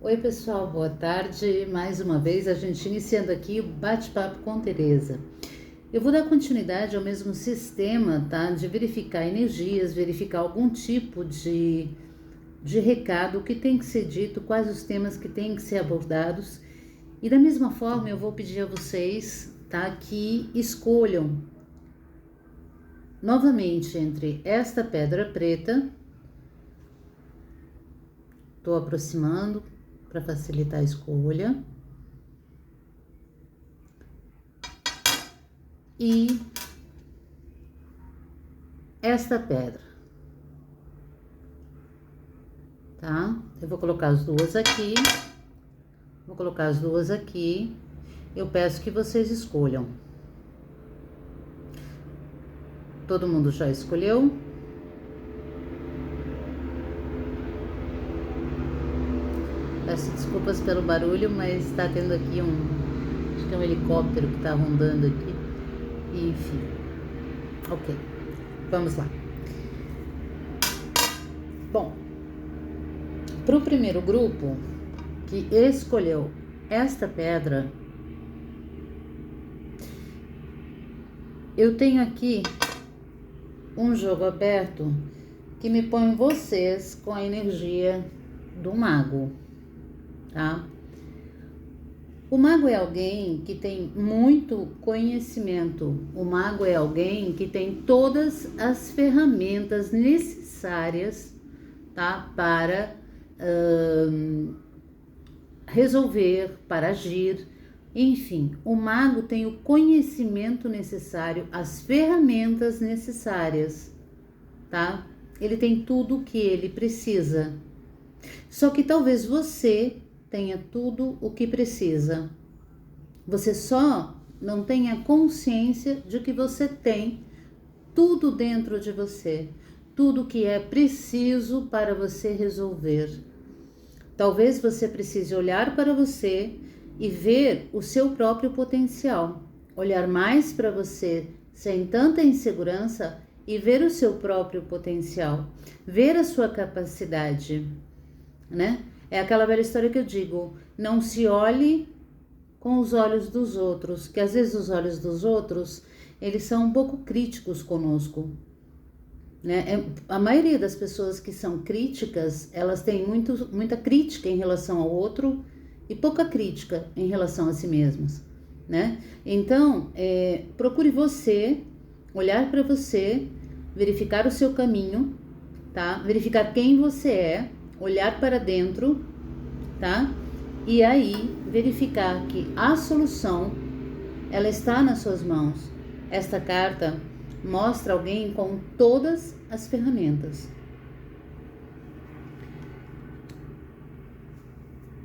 Oi pessoal, boa tarde. Mais uma vez a gente iniciando aqui o bate-papo com Tereza. Eu vou dar continuidade ao mesmo sistema, tá? De verificar energias, verificar algum tipo de recado, o que tem que ser dito, quais os temas que têm que ser abordados. E da mesma forma eu vou pedir a vocês, tá? Que escolham novamente entre esta pedra preta. Estou aproximando para facilitar a escolha. E esta pedra, tá? Eu vou colocar as duas aqui. Eu peço que vocês escolham. Todo mundo já escolheu? Peço desculpas pelo barulho, mas tá tendo aqui acho que é um helicóptero que tá rondando aqui. Enfim. Ok. Vamos lá. Bom, para o primeiro grupo que escolheu esta pedra, eu tenho aqui um jogo aberto que me põe vocês com a energia do mago, tá? O mago é alguém que tem muito conhecimento. O mago é alguém que tem todas as ferramentas necessárias, tá? Para resolver, para agir. Enfim, o mago tem o conhecimento necessário, as ferramentas necessárias, tá? Ele tem tudo o que ele precisa. Só que talvez você tenha tudo o que precisa. Você só não tenha consciência de que você tem tudo dentro de você, tudo que é preciso para você resolver. Talvez você precise olhar para você e ver o seu próprio potencial, olhar mais para você sem tanta insegurança e ver o seu próprio potencial, ver a sua capacidade, né? É aquela velha história que eu digo, não se olhe com os olhos dos outros, que às vezes os olhos dos outros, eles são um pouco críticos conosco, né? A maioria das pessoas que são críticas, elas têm muita crítica em relação ao outro e pouca crítica em relação a si mesmas, né? Então, procure você, olhar para você, verificar o seu caminho, tá? Verificar quem você é, olhar para dentro, tá? E aí verificar que a solução, ela está nas suas mãos. Esta carta mostra alguém com todas as ferramentas.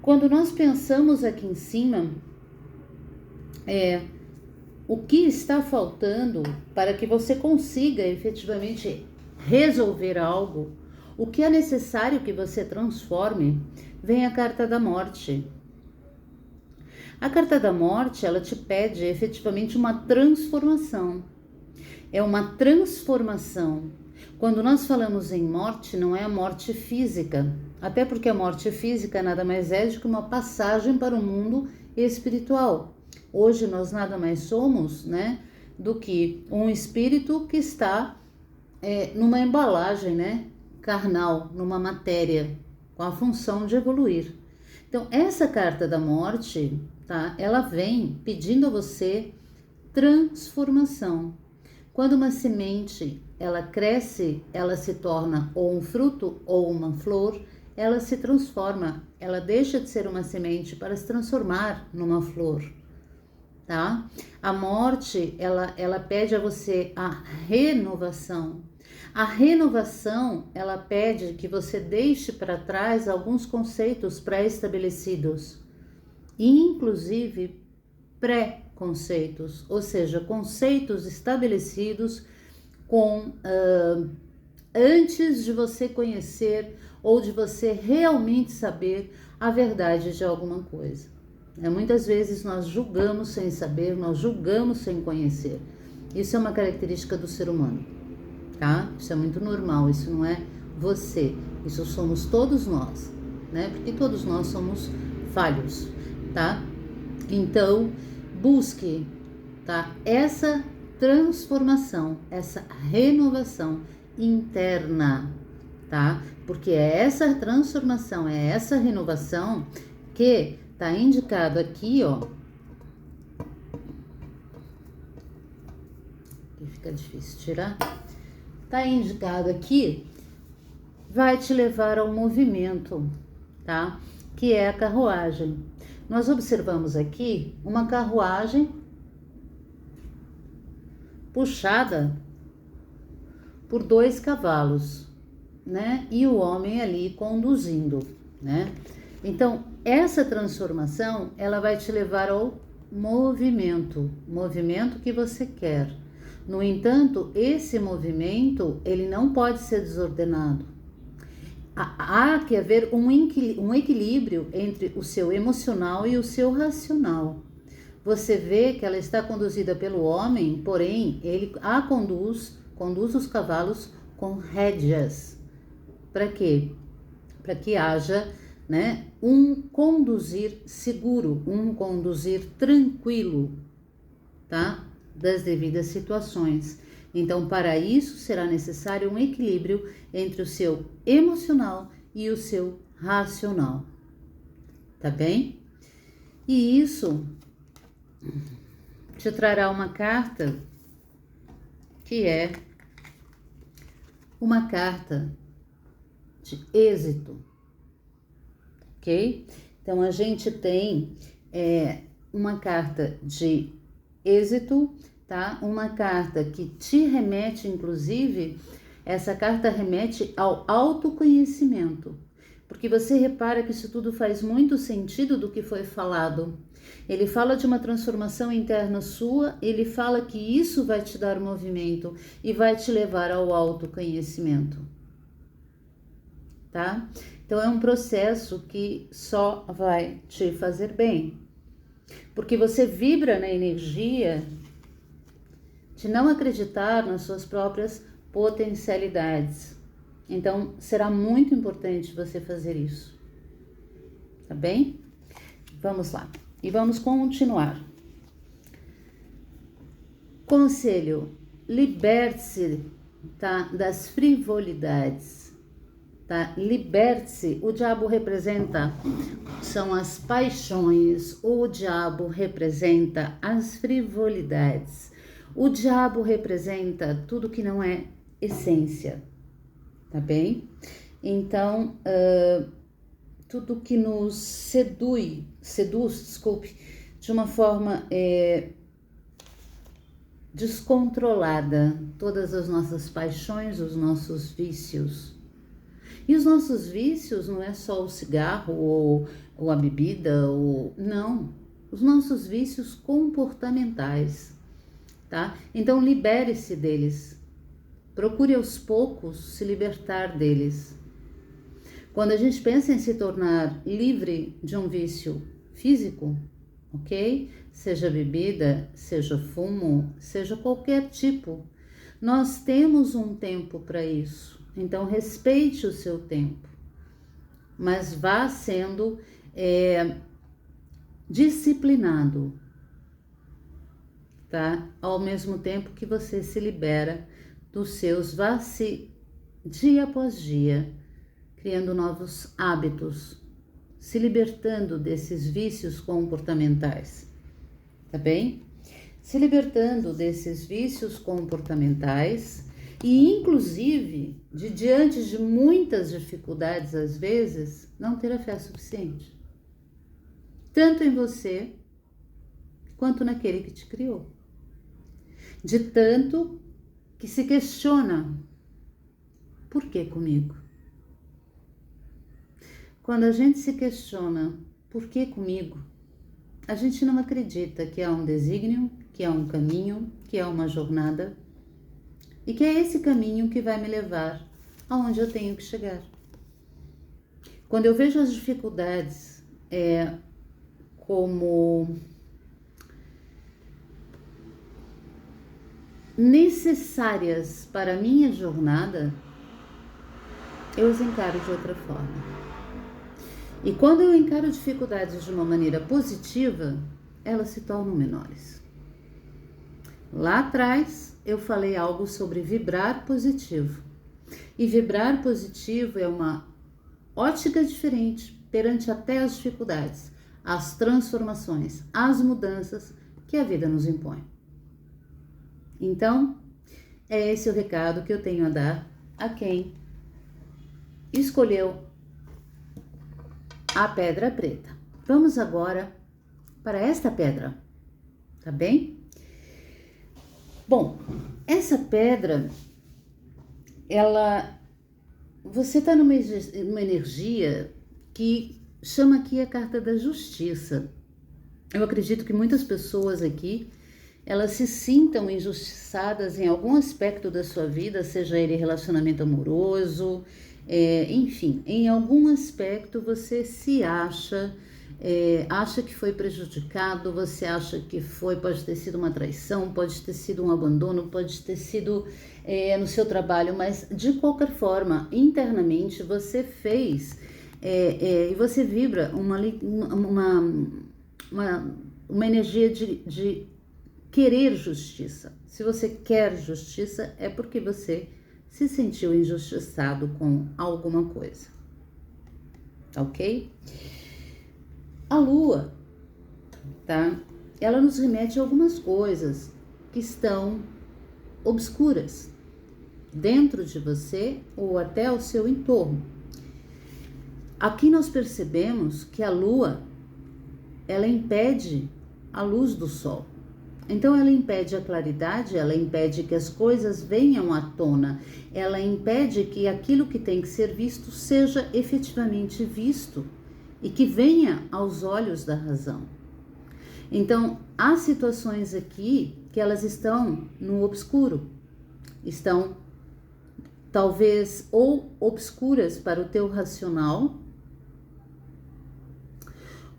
Quando nós pensamos aqui em cima, o que está faltando para que você consiga efetivamente resolver algo, o que é necessário que você transforme, vem a carta da morte. A carta da morte, ela te pede efetivamente uma transformação. É uma transformação. Quando nós falamos em morte, não é a morte física, até porque a morte física nada mais é do que uma passagem para o mundo espiritual. Hoje nós nada mais somos, né, do que um espírito que está numa embalagem, né, carnal, numa matéria, com a função de evoluir. Então, essa carta da morte, tá? Ela vem pedindo a você transformação. Quando uma semente, ela cresce, ela se torna ou um fruto ou uma flor, ela se transforma, ela deixa de ser uma semente para se transformar numa flor, tá? A morte, ela pede a você a renovação. A renovação, ela pede que você deixe para trás alguns conceitos pré-estabelecidos, inclusive pré-conceitos, ou seja, conceitos estabelecidos antes de você conhecer ou de você realmente saber a verdade de alguma coisa. Muitas vezes nós julgamos sem saber, nós julgamos sem conhecer. Isso é uma característica do ser humano, tá? Isso é muito normal, isso não é você, isso somos todos nós. né? Porque todos nós somos falhos, tá? Então, busque, tá? Essa transformação, essa renovação interna, tá? Porque é essa transformação, é essa renovação que tá indicado aqui, ó. Aqui fica difícil tirar. Tá indicado aqui, vai te levar ao movimento, tá? Que é a carruagem. Nós observamos aqui uma carruagem puxada por 2 cavalos, né? E o homem ali conduzindo, né? Então, essa transformação, ela vai te levar ao movimento que você quer. No entanto, esse movimento, ele não pode ser desordenado. Há que haver um equilíbrio entre o seu emocional e o seu racional. Você vê que ela está conduzida pelo homem, porém, ele a conduz os cavalos com rédeas. Para quê? Para que haja, né, um conduzir seguro, um conduzir tranquilo, tá? Das devidas situações. Então, para isso, será necessário um equilíbrio entre o seu emocional e o seu racional. Tá bem? E isso te trará uma carta que é uma carta de êxito, ok? Então, a gente tem uma carta de êxito, tá? Uma carta que te remete, inclusive, essa carta remete ao autoconhecimento, porque você repara que isso tudo faz muito sentido do que foi falado. Ele fala de uma transformação interna sua, ele fala que isso vai te dar movimento e vai te levar ao autoconhecimento, tá? Então é um processo que só vai te fazer bem, porque você vibra na energia de não acreditar nas suas próprias potencialidades. Então, será muito importante você fazer isso. Tá bem? Vamos lá. E vamos continuar. Conselho: liberte-se, tá, das frivolidades. Tá? Liberte-se. O diabo representa, são as paixões. O diabo representa as frivolidades. O diabo representa tudo que não é essência, tá bem? Então, tudo que nos seduz, desculpe, de uma forma descontrolada, todas as nossas paixões, os nossos vícios. E os nossos vícios não é só o cigarro ou a bebida, não, os nossos vícios comportamentais, tá? Então, libere-se deles. Procure aos poucos se libertar deles. Quando a gente pensa em se tornar livre de um vício físico, ok? Seja bebida, seja fumo, seja qualquer tipo, nós temos um tempo para isso. Então, respeite o seu tempo, mas vá sendo disciplinado, tá? Ao mesmo tempo que você se libera dos seus, dia após dia, criando novos hábitos, se libertando desses vícios comportamentais, tá bem? Se libertando desses vícios comportamentais e, inclusive, diante de muitas dificuldades, às vezes, não ter a fé suficiente, tanto em você quanto naquele que te criou. De tanto que se questiona, por que comigo? Quando a gente se questiona, por que comigo? A gente não acredita que há um desígnio, que há um caminho, que há uma jornada e que é esse caminho que vai me levar aonde eu tenho que chegar. Quando eu vejo as dificuldades como necessárias para a minha jornada, eu os encaro de outra forma. E quando eu encaro dificuldades de uma maneira positiva, elas se tornam menores. Lá atrás, eu falei algo sobre vibrar positivo. E vibrar positivo é uma ótica diferente perante até as dificuldades, as transformações, as mudanças que a vida nos impõe. Então, é esse o recado que eu tenho a dar a quem escolheu a pedra preta. Vamos agora para esta pedra, tá bem? Bom, essa pedra, você está numa energia que chama aqui a carta da justiça. Eu acredito que muitas pessoas aqui, elas se sintam injustiçadas em algum aspecto da sua vida, seja ele relacionamento amoroso, enfim, em algum aspecto você se acha que foi prejudicado, você acha que pode ter sido uma traição, pode ter sido um abandono, pode ter sido no seu trabalho, mas de qualquer forma, internamente você fez e você vibra uma energia de querer justiça. Se você quer justiça, é porque você se sentiu injustiçado com alguma coisa, ok? A lua, tá? Ela nos remete a algumas coisas que estão obscuras dentro de você ou até ao seu entorno. Aqui nós percebemos que a lua, ela impede a luz do sol. Então ela impede a claridade, ela impede que as coisas venham à tona, ela impede que aquilo que tem que ser visto seja efetivamente visto e que venha aos olhos da razão. Então, há situações aqui que elas estão no obscuro, estão talvez ou obscuras para o teu racional,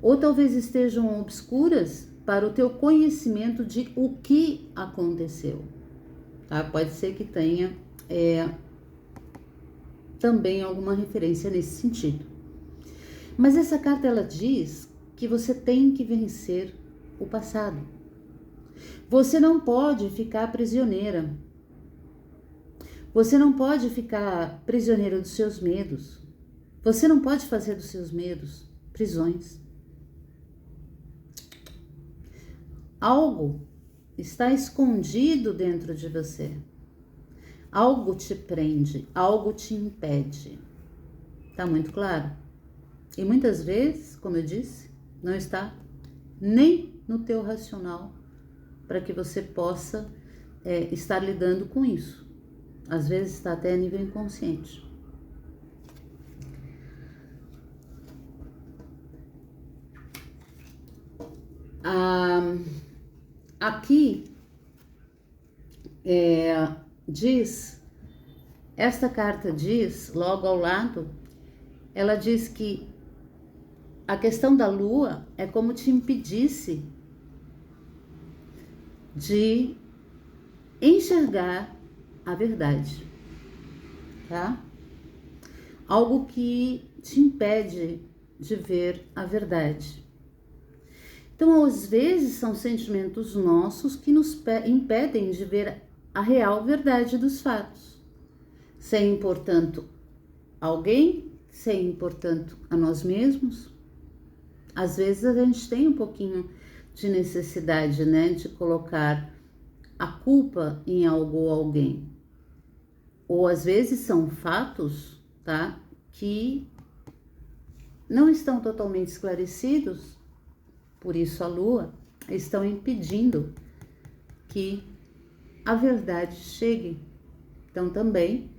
ou talvez estejam obscuras para o teu conhecimento de o que aconteceu, tá? Pode ser que tenha também alguma referência nesse sentido. Mas essa carta, ela diz que você tem que vencer o passado. Você não pode ficar prisioneira. Você não pode ficar prisioneira dos seus medos. Você não pode fazer dos seus medos prisões. Algo está escondido dentro de você. Algo te prende, algo te impede. Tá muito claro? E muitas vezes, como eu disse, não está nem no teu racional para que você possa estar lidando com isso. Às vezes está até a nível inconsciente. Aqui esta carta diz, logo ao lado, ela diz que a questão da lua é como te impedisse de enxergar a verdade, tá? Algo que te impede de ver a verdade. Então, às vezes, são sentimentos nossos que nos impedem de ver a real verdade dos fatos. Sem, portanto, alguém, sem, portanto, a nós mesmos. Às vezes, a gente tem um pouquinho de necessidade, né, de colocar a culpa em algo ou alguém. Ou, às vezes, são fatos, tá, que não estão totalmente esclarecidos. Por isso a lua estão impedindo que a verdade chegue. Então também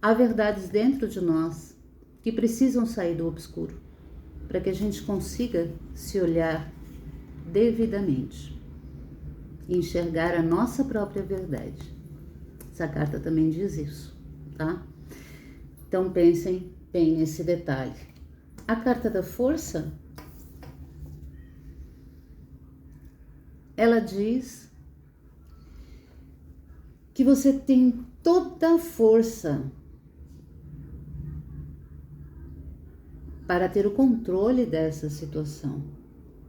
há verdades dentro de nós que precisam sair do obscuro para que a gente consiga se olhar devidamente e enxergar a nossa própria verdade. Essa carta também diz isso, tá? Então pensem bem nesse detalhe. A carta da força, ela diz que você tem toda a força para ter o controle dessa situação,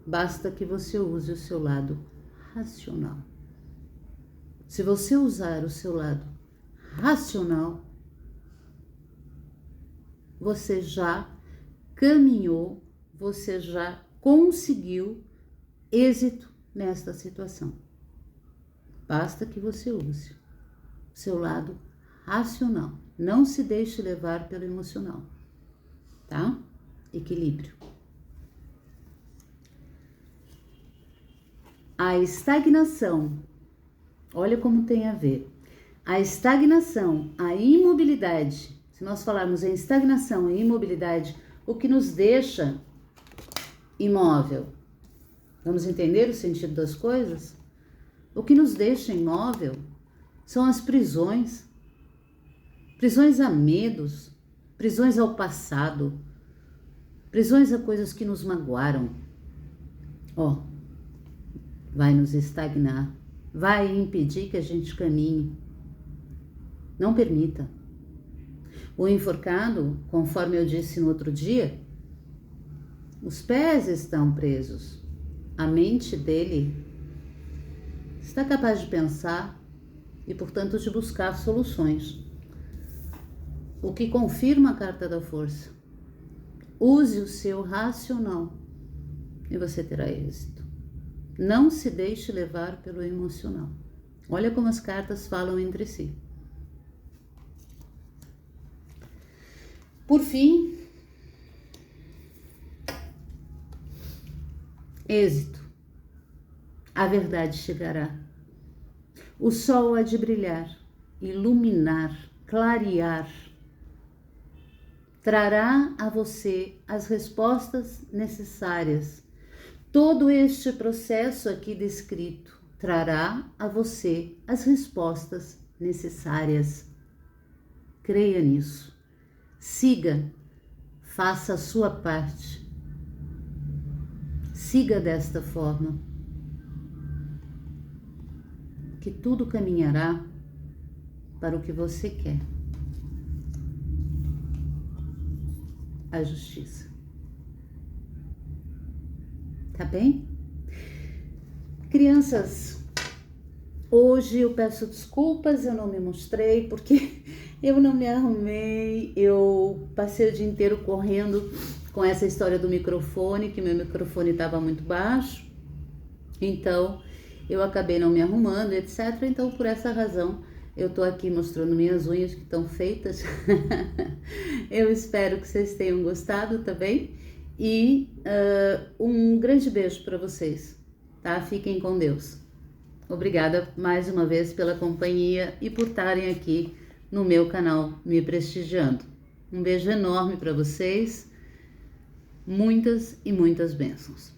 basta que você use o seu lado racional. Se você usar o seu lado racional, você já caminhou, você já conseguiu êxito nesta situação. Basta que você use o seu lado racional. Não se deixe levar pelo emocional, tá? Equilíbrio. A estagnação, olha como tem a ver. A estagnação, a imobilidade, se nós falarmos em estagnação e imobilidade, o que nos deixa imóvel? Vamos entender o sentido das coisas? O que nos deixa imóvel são as prisões. Prisões a medos, prisões ao passado, prisões a coisas que nos magoaram. Vai nos estagnar, vai impedir que a gente caminhe. Não permita. O enforcado, conforme eu disse no outro dia, os pés estão presos. A mente dele está capaz de pensar e, portanto, de buscar soluções. O que confirma a carta da força. Use o seu racional e você terá êxito. Não se deixe levar pelo emocional. Olha como as cartas falam entre si. Por fim, êxito. A verdade chegará. O sol há de brilhar, iluminar, clarear. Trará a você as respostas necessárias. Todo este processo aqui descrito trará a você as respostas necessárias. Creia nisso. Siga, faça a sua parte. Siga desta forma, que tudo caminhará para o que você quer. A justiça. Tá bem? Crianças, hoje eu peço desculpas, eu não me mostrei porque eu não me arrumei, eu passei o dia inteiro correndo com essa história do microfone, que meu microfone estava muito baixo, então eu acabei não me arrumando, etc. Então, por essa razão, eu tô aqui mostrando minhas unhas que estão feitas. Eu espero que vocês tenham gostado, tá bem? E um grande beijo para vocês, tá? Fiquem com Deus. Obrigada mais uma vez pela companhia e por estarem aqui no meu canal me prestigiando. Um beijo enorme para vocês. Muitas e muitas bênçãos.